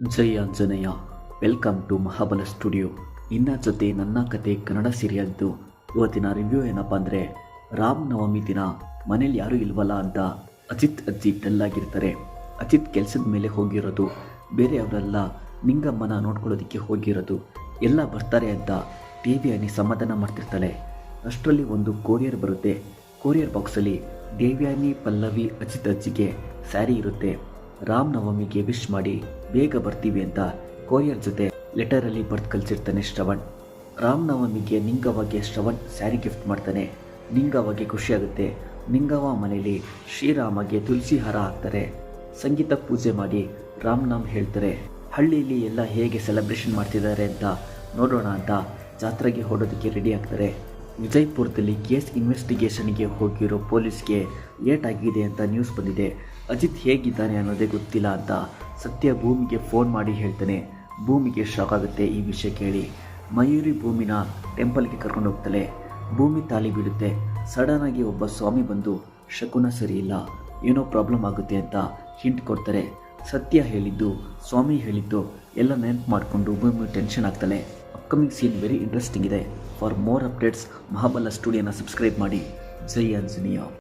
Jai Anjaneya. Welcome to Mahabala studio. ನಿನ್ನ ಜೊತೆ ನನ್ನ ಕತೆ ಕನ್ನಡ ಸೀರಿಯಲ್ದು ಇವತ್ತಿನ ರಿವ್ಯೂ ಏನಪ್ಪ ಅಂದರೆ, ರಾಮ್ ನವಮಿ ದಿನ ಮನೇಲಿ ಯಾರೂ ಇಲ್ವಲ್ಲ ಅಂತ ಅಜಿತ್ ಅಜ್ಜಿ ಡಲ್ಲಾಗಿರ್ತಾರೆ. ಅಜಿತ್ ಕೆಲಸದ ಮೇಲೆ ಹೋಗಿರೋದು, ಬೇರೆಯವರೆಲ್ಲ ನಿಂಗಮ್ಮನ ನೋಡ್ಕೊಳ್ಳೋದಕ್ಕೆ ಹೋಗಿರೋದು, ಎಲ್ಲ ಬರ್ತಾರೆ ಅಂತ ದೇವ್ಯಾನಿ ಸಮಾಧಾನ ಮಾಡ್ತಿರ್ತಾಳೆ. ಅಷ್ಟರಲ್ಲಿ ಒಂದು ಕೊರಿಯರ್ ಬರುತ್ತೆ. ಕೊರಿಯರ್ ಬಾಕ್ಸಲ್ಲಿ ದೇವ್ಯಾನಿ, ಪಲ್ಲವಿ, ಅಜಿತ್ ಅಜ್ಜಿಗೆ ಸ್ಯಾರಿ ಇರುತ್ತೆ. ರಾಮ್ ನವಮಿಗೆ ವಿಶ್ ಮಾಡಿ ಬೇಗ ಬರ್ತೀವಿ ಅಂತ ಕೊರಿಯರ್ ಜೊತೆ ಲೆಟರಲ್ಲಿ ಬರ್ದು ಕಳಿಸಿರ್ತಾನೆ ಶ್ರವಣ್. ರಾಮ್ ನವಮಿಗೆ ನಿಂಗವ್ವಗೆ ಶ್ರವಣ್ ಸ್ಯಾರಿ ಗಿಫ್ಟ್ ಮಾಡ್ತಾನೆ. ನಿಂಗವ್ವಗೆ ಖುಷಿಯಾಗುತ್ತೆ. ನಿಂಗವ್ವ ಮನೆಯಲ್ಲಿ ಶ್ರೀರಾಮಗೆ ತುಳಸಿ ಹಾರ ಹಾಕ್ತಾರೆ. ಸಂಗೀತ ಪೂಜೆ ಮಾಡಿ ರಾಮನಾಮ್ ಹೇಳ್ತಾರೆ. ಹಳ್ಳಿಯಲ್ಲಿ ಎಲ್ಲ ಹೇಗೆ ಸೆಲೆಬ್ರೇಷನ್ ಮಾಡ್ತಿದ್ದಾರೆ ಅಂತ ನೋಡೋಣ ಅಂತ ಜಾತ್ರೆಗೆ ಹೊಡೋದಕ್ಕೆ ರೆಡಿ ಆಗ್ತಾರೆ. ವಿಜಯಪುರದಲ್ಲಿ ಕೇಸ್ ಇನ್ವೆಸ್ಟಿಗೇಷನ್ಗೆ ಹೋಗಿರೋ ಪೊಲೀಸ್ಗೆ ಏಟಾಗಿದೆ ಅಂತ ನ್ಯೂಸ್ ಬಂದಿದೆ. ಅಜಿತ್ ಹೇಗಿದ್ದಾನೆ ಅನ್ನೋದೇ ಗೊತ್ತಿಲ್ಲ ಅಂತ ಸತ್ಯ ಭೂಮಿಗೆ ಫೋನ್ ಮಾಡಿ ಹೇಳ್ತಾನೆ. ಭೂಮಿಗೆ ಶಾಕ್ ಆಗುತ್ತೆ ಈ ವಿಷಯ ಕೇಳಿ. ಮಯೂರಿ ಭೂಮಿನ ಟೆಂಪಲ್ಗೆ ಕರ್ಕೊಂಡು ಹೋಗ್ತಾಳೆ. ಭೂಮಿ ತಾಲಿ ಬಿಡುತ್ತೆ. ಸಡನ್ ಆಗಿ ಒಬ್ಬ ಸ್ವಾಮಿ ಬಂದು ಶಕುನ ಸರಿ ಇಲ್ಲ, ಏನೋ ಪ್ರಾಬ್ಲಮ್ ಆಗುತ್ತೆ ಅಂತ ಹಿಂಟ್ ಕೊಡ್ತಾರೆ. ಸತ್ಯ ಹೇಳಿದ್ದು, ಸ್ವಾಮಿ ಹೇಳಿದ್ದು ಎಲ್ಲ ನೆನಪು ಮಾಡಿಕೊಂಡು ಭೂಮಿ ಟೆನ್ಷನ್ ಆಗ್ತಾಳೆ. ಅಪ್ಕಮಿಂಗ್ ಸೀನ್ ವೆರಿ ಇಂಟ್ರೆಸ್ಟಿಂಗ್ ಇದೆ. ಫಾರ್ ಮೋರ್ ಅಪ್ಡೇಟ್ಸ್ ಮಹಾಬಲ ಸ್ಟುಡಿಯೋನ ಸಬ್ಸ್ಕ್ರೈಬ್ ಮಾಡಿ. ಜೈ ಆಂಜನೇಯ.